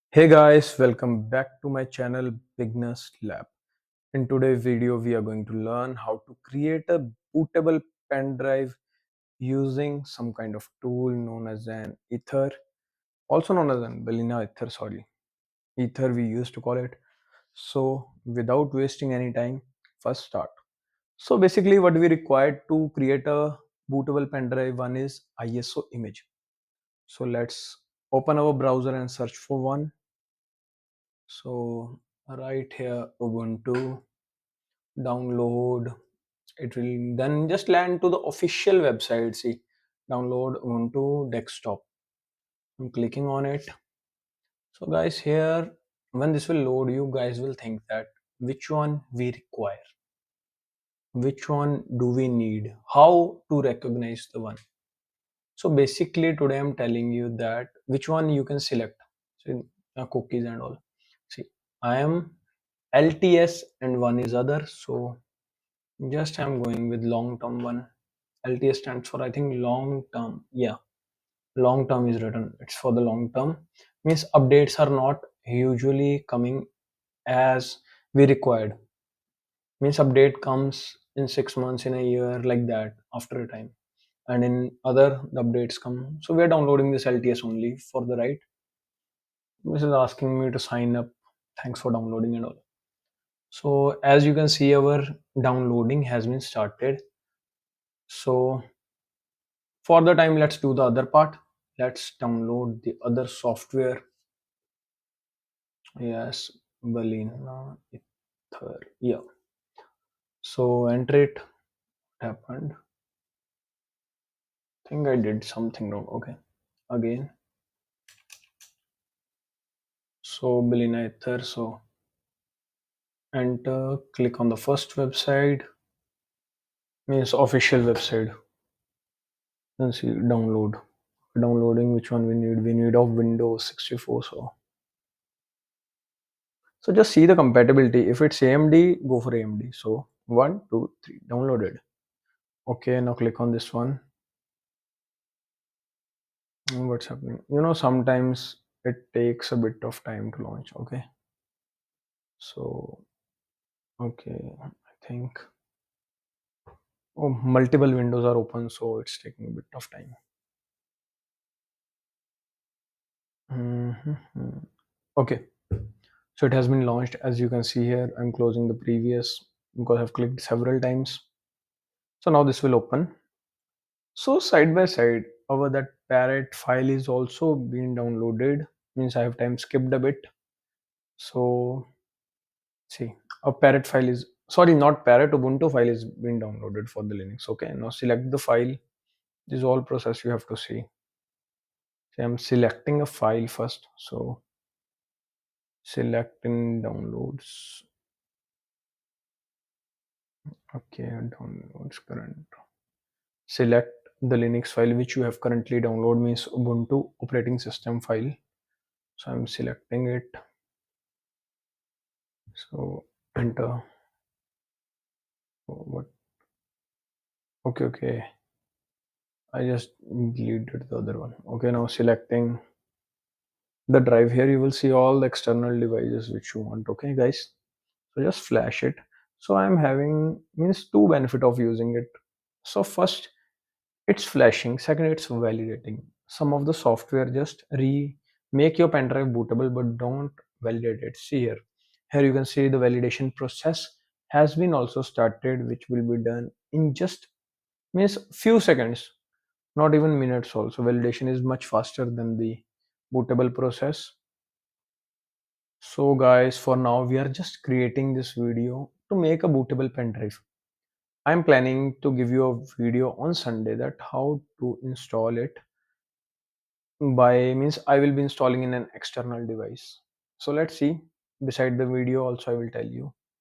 Hey guys, welcome back to my channel Beginners Lab. In today's video, we are going to learn how to create a bootable pen drive using some kind of tool known as an ether, also known as an BalenaEtcher, sorry. Ether we used to call it. So without wasting any time, first start. So basically what we require to create a bootable pen drive, one is ISO image. So let's open our browser and search for one. So right here Ubuntu, download it, will then just land to the official website. See, download Ubuntu desktop. I'm clicking on it. So guys, here when this will load, you guys will think that which one we require, which one do we need, how to recognize the one. So basically today I'm telling you that which one you can select. So cookies and all. See, I am LTS and one is other. So just I'm going with long term one. LTS stands for, I think, long term. Yeah, long term is written. It's for the long term. Means updates are not usually coming as we required. Means update comes in 6 months, in a year, like that after a time. And in other the updates come. So we are downloading this LTS only for the right. This is asking me to sign up. Thanks for downloading and all. So as you can see, our downloading has been started. So for the time, let's do the other part. Let's download the other software. Yes, Balena Ether. Yeah. So enter it. What happened? I think I did something wrong. Okay. Again. So Balena Ether. So enter. Click on the first website. Means official website. Then see download. Downloading which one we need. We need of Windows 64. So just see the compatibility. If it's AMD, go for AMD. So 1, 2, 3, downloaded. Okay, now click on this one. What's happening? Sometimes it takes a bit of time to launch. Okay, so okay, I think multiple windows are open, so it's taking a bit of time. Okay, so it has been launched. As you can see here, I'm closing the previous because I've clicked several times. So now this will open. So side by side, our that parrot file is also being downloaded. Means I have time skipped a bit. So see, a parrot file is, sorry, not parrot, Ubuntu file is being downloaded for the Linux. Okay, now select the file. This is all process you have to see. So I'm selecting a file first. So select in downloads. Okay, downloads current. Select the Linux file which you have currently downloaded, means Ubuntu operating system file. So I'm selecting it. So enter. What? Okay. I just deleted the other one. Okay, now selecting the drive. Here you will see all the external devices which you want. Okay guys, so just flash it. So I'm having, means, two benefit of using it. So first, it's flashing. Second, it's validating. Some of the software just make your pen drive bootable but don't validate it. See here you can see the validation process has been also started, which will be done in just, means, few seconds, not even minutes. Also validation is much faster than the bootable process. So guys, for now we are just creating this video to make a bootable pen drive. I'm planning to give you a video on Sunday that how to install it. By means I will be installing in an external device. So let's see. Beside the video also I will tell you.